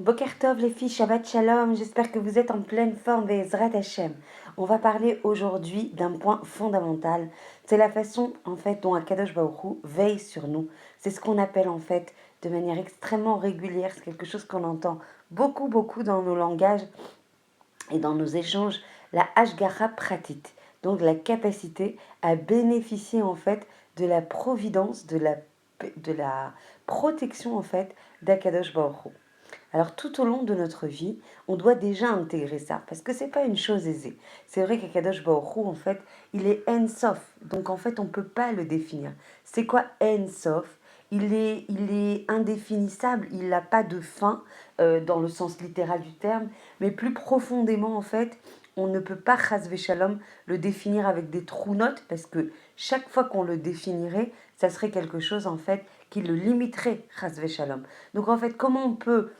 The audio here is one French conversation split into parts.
Boker Tov les filles, Shabbat Shalom, j'espère que vous êtes en pleine forme, Be'ezrat Hashem. On va parler aujourd'hui d'un point fondamental, c'est la façon en fait dont Akadosh Baruch Hu veille sur nous. C'est ce qu'on appelle en fait de manière extrêmement régulière, c'est quelque chose qu'on entend beaucoup dans nos langages et dans nos échanges, la Hashgacha Pratit, donc la capacité à bénéficier en fait de la providence, de la protection en fait d'Akadosh Baruch Hu. Alors tout au long de notre vie, on doit déjà intégrer ça, parce que c'est pas une chose aisée. C'est vrai qu'Akadosh Baruch Hu, en fait, il est En-Sof, donc en fait on ne peut pas le définir. C'est quoi En-Sof? Il est indéfinissable, il n'a pas de fin dans le sens littéral du terme, mais plus profondément en fait, on ne peut pas chas shalom le définir avec des trous notes, parce que chaque fois qu'on le définirait, ça serait quelque chose en fait qui le limiterait chas shalom. Donc en fait, comment on peut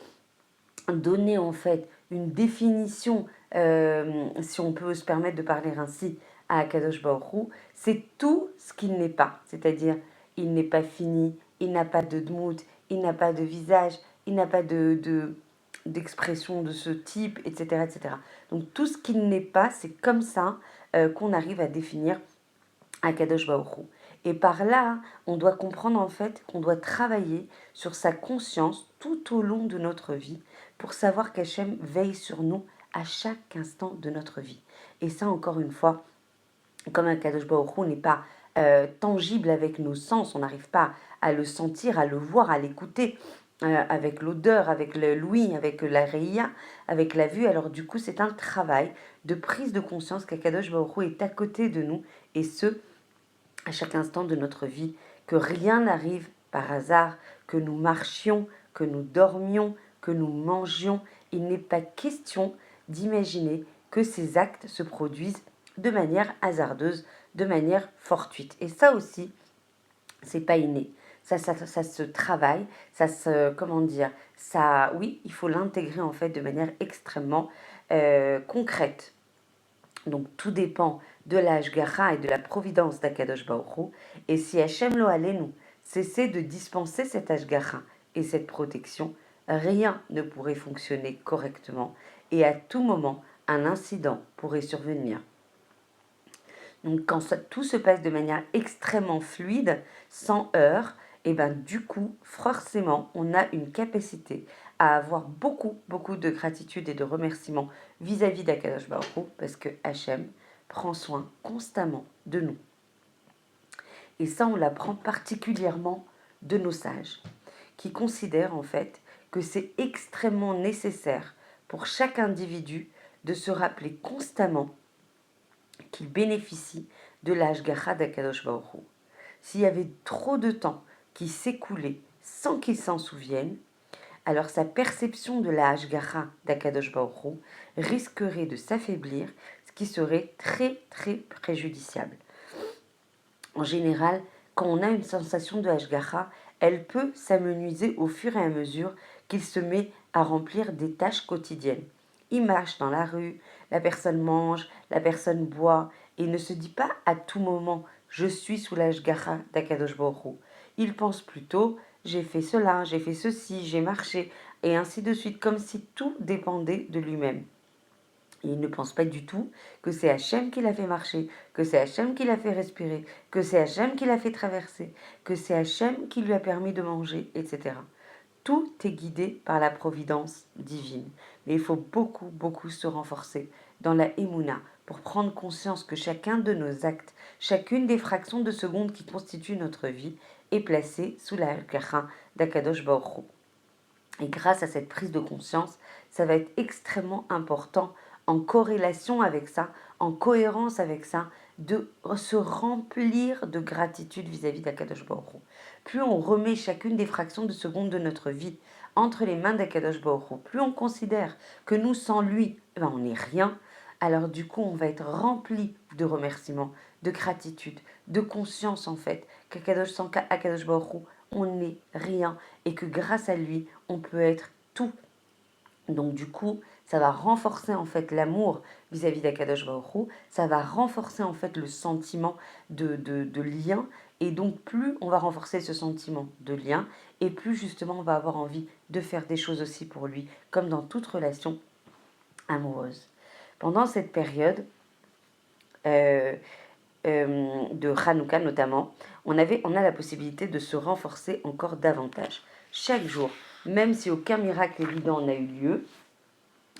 donner en fait une définition, si on peut se permettre de parler ainsi, à Akadosh Baruch Hu, c'est tout ce qu'il n'est pas. C'est-à-dire, il n'est pas fini, il n'a pas de dmout, il n'a pas de visage, il n'a pas d'expression de ce type, etc., etc. Donc tout ce qu'il n'est pas, c'est comme ça qu'on arrive à définir Akadosh Baruch Hu. Et par là, on doit comprendre en fait qu'on doit travailler sur sa conscience tout au long de notre vie pour savoir qu'Hachem veille sur nous à chaque instant de notre vie. Et ça, encore une fois, comme Akadosh Baruch Hu n'est pas tangible avec nos sens, on n'arrive pas à le sentir, à le voir, à l'écouter, avec l'odeur, avec l'ouïe, avec la réia, avec la vue. Alors du coup, c'est un travail de prise de conscience qu'Akadosh Baruch Hu est à côté de nous, et ce, à chaque instant de notre vie, que rien n'arrive par hasard, que nous marchions, que nous dormions, que nous mangions. Il n'est pas question d'imaginer que ces actes se produisent de manière hasardeuse, de manière fortuite. Et ça aussi, c'est pas inné. Ça se travaille, ça se, comment dire, ça, oui, il faut l'intégrer en fait de manière extrêmement concrète. Donc tout dépend de la Hashgacha et de la providence d'Akadosh Baruch Hu. Et si Hachem lo nous cessait de dispenser cette Hashgacha et cette protection, rien ne pourrait fonctionner correctement et à tout moment, un incident pourrait survenir. Donc quand tout se passe de manière extrêmement fluide, sans heurts, et ben du coup, forcément, on a une capacité à avoir beaucoup de gratitude et de remerciements vis-à-vis d'Akadosh Baruch Hu, parce que Hachem prend soin constamment de nous. Et ça, on l'apprend particulièrement de nos sages, qui considèrent en fait que c'est extrêmement nécessaire pour chaque individu de se rappeler constamment qu'il bénéficie de la Hashgacha d'Akadosh Baruch Hu. S'il y avait trop de temps qui s'écoulait sans qu'il s'en souvienne, alors sa perception de la Hashgacha d'Akadosh Baruch Hu risquerait de s'affaiblir, ce qui serait très préjudiciable. En général, quand on a une sensation de Hashgacha, elle peut s'amenuiser au fur et à mesure qu'il se met à remplir des tâches quotidiennes. Il marche dans la rue, la personne mange, la personne boit, et il ne se dit pas à tout moment « je suis sous la Hashgacha d'Akadosh Baruch Hu ». Il pense plutôt « j'ai fait cela, j'ai fait ceci, j'ai marché », et ainsi de suite, comme si tout dépendait de lui-même. Et il ne pense pas du tout que c'est Hachem qui l'a fait marcher, que c'est Hachem qui l'a fait respirer, que c'est Hachem qui l'a fait traverser, que c'est Hachem qui lui a permis de manger, etc. Tout est guidé par la providence divine. Mais il faut beaucoup se renforcer dans la Emouna pour prendre conscience que chacun de nos actes, chacune des fractions de seconde qui constituent notre vie, est placée sous la Hashgacha d'Akadosh Baruch Hu. Et grâce à cette prise de conscience, ça va être extrêmement important, en corrélation avec ça, en cohérence avec ça, de se remplir de gratitude vis-à-vis d'Akadosh Baruch Hu. Plus on remet chacune des fractions de seconde de notre vie entre les mains d'Akadosh Baruch Hu, plus on considère que nous, sans lui, on n'est rien, alors du coup, on va être rempli de remerciements, de gratitude, de conscience en fait, sans Akadosh Baruch Hu, on n'est rien, et que grâce à lui, on peut être tout. Donc du coup, ça va renforcer en fait l'amour vis-à-vis d'Akadosh Baruch Hu, ça va renforcer en fait le sentiment de lien, Et donc, plus on va renforcer ce sentiment de lien, et plus justement on va avoir envie de faire des choses aussi pour lui, comme dans toute relation amoureuse. Pendant cette période euh, de Hanouka notamment, on a la possibilité de se renforcer encore davantage. Chaque jour, même si aucun miracle évident n'a eu lieu,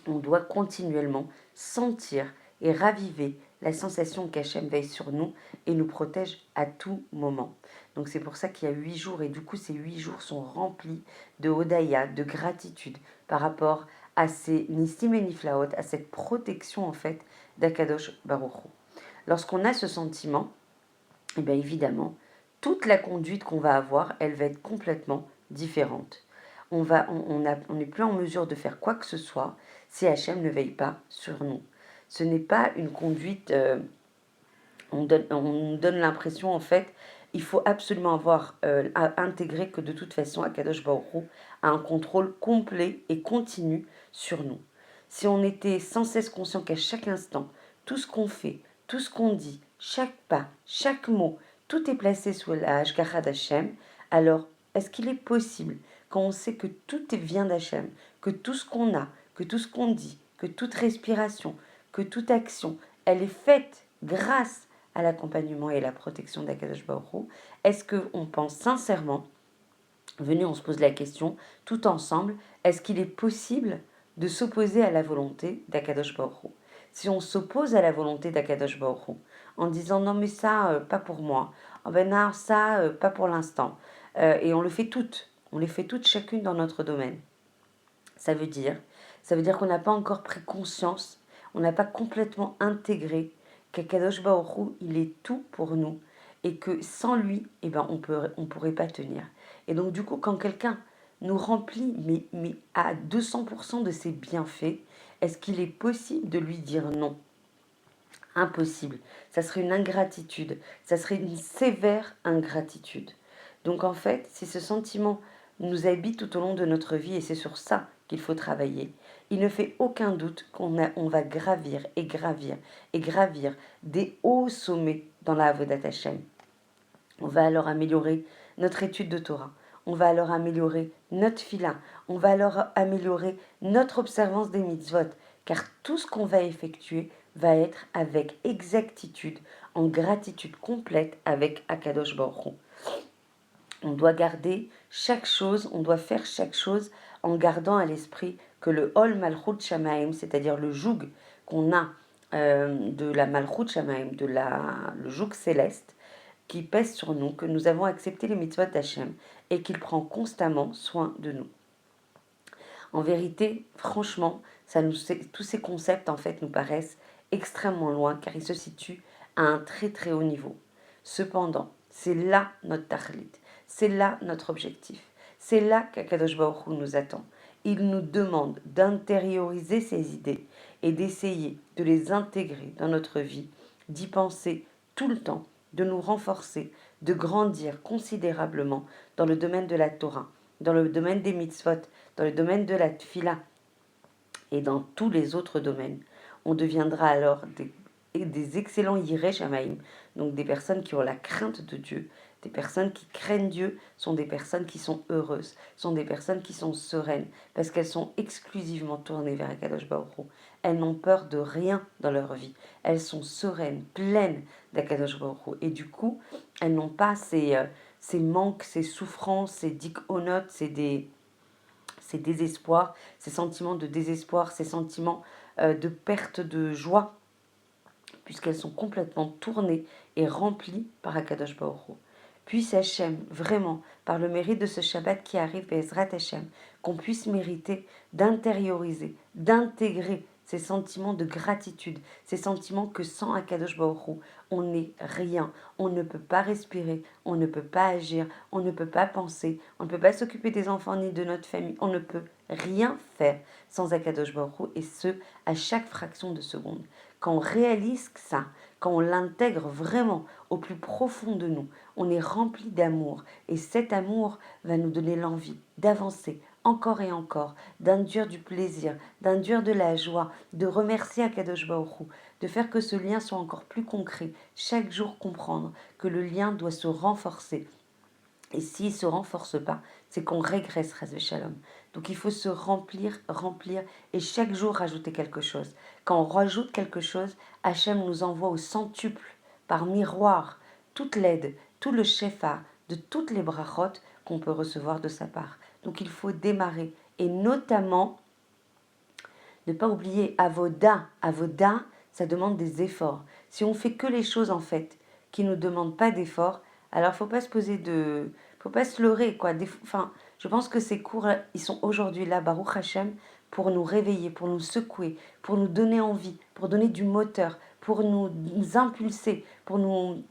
on doit continuellement sentir et raviver la sensation qu'Hachem veille sur nous et nous protège à tout moment. Donc c'est pour ça qu'il y a 8 jours et du coup ces 8 jours sont remplis de hodaya, de gratitude par rapport à ces nissim et niflaot, à cette protection en fait d'Akadosh Baruch Hu. Lorsqu'on a ce sentiment, et bien évidemment, toute la conduite qu'on va avoir, elle va être complètement différente. On n'est plus en mesure de faire quoi que ce soit si Hachem ne veille pas sur nous. Ce n'est pas une conduite, on donne l'impression en fait, il faut absolument avoir à intégrer que de toute façon Akadosh Baruch Hu a un contrôle complet et continu sur nous. Si on était sans cesse conscient qu'à chaque instant, tout ce qu'on fait, tout ce qu'on dit, chaque pas, chaque mot, tout est placé sous la Hashgacha d'Hachem, alors est-ce qu'il est possible, quand on sait que tout vient d'Hachem, que tout ce qu'on a, que tout ce qu'on dit, que toute respiration, que toute action, elle est faite grâce à l'accompagnement et à la protection d'Akadosh Baruch Hu, est-ce qu'on pense sincèrement, venez on se pose la question, tout ensemble, est-ce qu'il est possible de s'opposer à la volonté d'Akadosh Baruch Hu? Si on s'oppose à la volonté d'Akadosh Baruch Hu, en disant non mais ça, pas pour moi, oh ben non, ça, pas pour l'instant, et on le fait toutes, on les fait toutes chacune dans notre domaine. Ça veut dire qu'on n'a pas encore pris conscience, on n'a pas complètement intégré qu'Akadosh Baruch Hu, il est tout pour nous et que sans lui, eh ben, on pourrait pas tenir. Et donc du coup, quand quelqu'un nous remplit mais à 200% de ses bienfaits, est-ce qu'il est possible de lui dire non? Impossible. Ça serait une ingratitude, ça serait une sévère ingratitude. Donc en fait, si ce sentiment nous habite tout au long de notre vie, et c'est sur ça qu'il faut travailler, il ne fait aucun doute on va gravir et gravir et gravir des hauts sommets dans la Avodat Hashem. On va alors améliorer notre étude de Torah, on va alors améliorer notre fila, on va alors améliorer notre observance des mitzvot, car tout ce qu'on va effectuer va être avec exactitude, en gratitude complète avec Akadosh Baruch Hu. On doit garder chaque chose, on doit faire chaque chose en gardant à l'esprit que le Hol Malchut Shamaim, c'est-à-dire le joug qu'on a de la Malchut Shamaim, le joug céleste, qui pèse sur nous, que nous avons accepté les mitzvot d'Hachem et qu'il prend constamment soin de nous. En vérité, franchement, tous ces concepts en fait nous paraissent extrêmement loin car ils se situent à un très très haut niveau. Cependant, c'est là notre tachlit, c'est là notre objectif, c'est là qu'Akadosh Baruch Hu nous attend. Il nous demande d'intérioriser ces idées et d'essayer de les intégrer dans notre vie, d'y penser tout le temps, de nous renforcer, de grandir considérablement dans le domaine de la Torah, dans le domaine des mitzvot, dans le domaine de la tfila et dans tous les autres domaines. On deviendra alors des excellents yireh shamaim, donc des personnes qui ont la crainte de Dieu, des personnes qui craignent Dieu, sont des personnes qui sont heureuses, sont des personnes qui sont sereines, parce qu'elles sont exclusivement tournées vers Akadosh Baruch Hu. Elles n'ont peur de rien dans leur vie. Elles sont sereines, pleines d'Akadosh Baruch Hu. Et du coup, elles n'ont pas ces manques, ces souffrances, ces dikhonotes, ces désespoirs, ces sentiments de désespoir, ces sentiments de perte de joie, puisqu'elles sont complètement tournées et remplies par Akadosh Baruch Hu. Puisse Hachem, vraiment, par le mérite de ce Shabbat qui arrive, Bezrat Hachem, qu'on puisse mériter d'intérioriser, d'intégrer ces sentiments de gratitude, ces sentiments que sans Akadosh Baruch Hu, on n'est rien, on ne peut pas respirer, on ne peut pas agir, on ne peut pas penser, on ne peut pas s'occuper des enfants ni de notre famille, on ne peut rien faire sans Akadosh Baruch Hu, et ce, à chaque fraction de seconde. Quand on réalise ça, quand on l'intègre vraiment au plus profond de nous, on est rempli d'amour, et cet amour va nous donner l'envie d'avancer encore et encore, d'induire du plaisir, d'induire de la joie, de remercier Akadosh Baruch Hu, de faire que ce lien soit encore plus concret, chaque jour comprendre que le lien doit se renforcer. Et s'il ne se renforce pas, c'est qu'on régresse, Chas Shalom. Donc il faut se remplir, remplir, et chaque jour rajouter quelque chose. Quand on rajoute quelque chose, Hachem nous envoie au centuple, par miroir, toute l'aide, tout le shefa, de toutes les brachot qu'on peut recevoir de sa part. Donc il faut démarrer, et notamment, ne pas oublier Avoda. Avoda, ça demande des efforts. Si on fait que les choses en fait qui ne nous demandent pas d'efforts, alors faut pas se poser de, faut pas se leurrer quoi. Enfin, je pense que ces cours, ils sont aujourd'hui là, Baruch Hashem, pour nous réveiller, pour nous secouer, pour nous donner envie, pour donner du moteur, pour nous impulser, pour nous,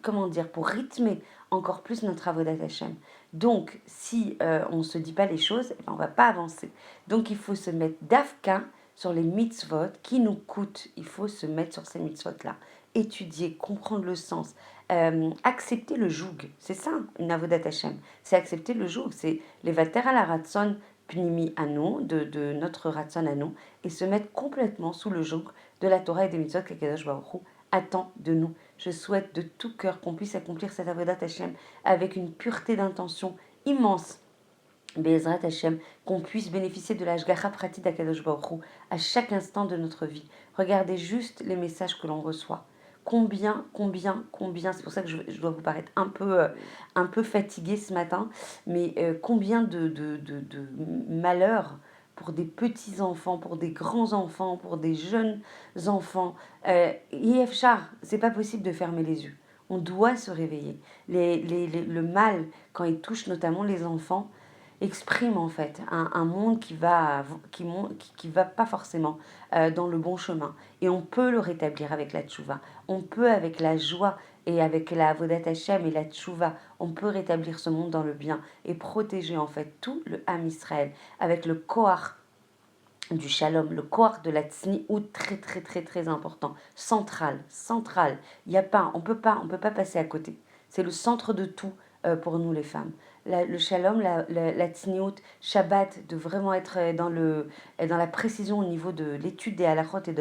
comment dire, pour rythmer encore plus notre Avodat Hashem. Donc, si on ne se dit pas les choses, eh ben, on ne va pas avancer. Donc, il faut se mettre d'afka sur les mitzvot qui nous coûtent. Il faut se mettre sur ces mitzvot-là. Étudier, comprendre le sens, accepter le joug. C'est ça, une avodat Hashem. C'est accepter le joug. C'est les vater à la ratson pnimi à nous, de notre ratson à nous, et se mettre complètement sous le joug de la Torah et des mitzvot qu'Akadosh Baruch Hu attend de nous. Je souhaite de tout cœur qu'on puisse accomplir cette avodat Hashem avec une pureté d'intention immense. Be'ezrat Hashem, qu'on puisse bénéficier de la Hashgacha Pratit d'Akadosh Baruch Hu à chaque instant de notre vie. Regardez juste les messages que l'on reçoit. Combien, c'est pour ça que je dois vous paraître un peu fatiguée ce matin, mais combien de malheurs pour des petits-enfants, pour des grands-enfants, pour des jeunes enfants. Yefchar, c'est pas possible de fermer les yeux. On doit se réveiller. Le mal, quand il touche notamment les enfants, exprime en fait un monde qui va pas forcément dans le bon chemin. Et on peut le rétablir avec la tchouva. On peut avec la joie et avec la avodat Hashem et la tchouva, on peut rétablir ce monde dans le bien et protéger en fait tout le Ham Israël avec le koach du shalom, le koach de la tsniout, très très très très important, central. Il y a pas, on peut pas passer à côté. C'est le centre de tout pour nous les femmes. Le shalom, la tsniout, Shabbat, de vraiment être dans la précision au niveau de l'étude des halachot et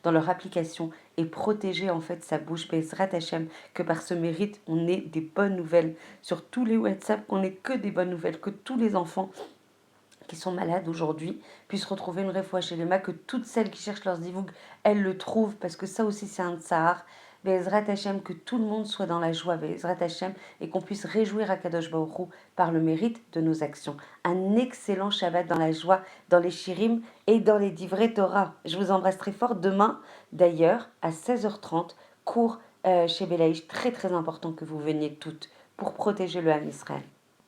dans leur application et protéger en fait sa bouche, Bezrat Hashem, que par ce mérite on ait des bonnes nouvelles sur tous les WhatsApp, qu'on ait que des bonnes nouvelles, que tous les enfants qui sont malades aujourd'hui puissent retrouver une réfoua chez les mains, que toutes celles qui cherchent leur zivoug, elles le trouvent, parce que ça aussi c'est un tsahar. Be'ezrat Hashem, que tout le monde soit dans la joie, Be'ezrat Hashem, et qu'on puisse réjouir Akadosh Baruch Hu par le mérite de nos actions. Un excellent Shabbat dans la joie, dans les shirim et dans les divrei Torah. Je vous embrasse très fort. Demain, d'ailleurs, à 16h30, cours chez Belaïch, très très important que vous veniez toutes pour protéger le Ham Israël.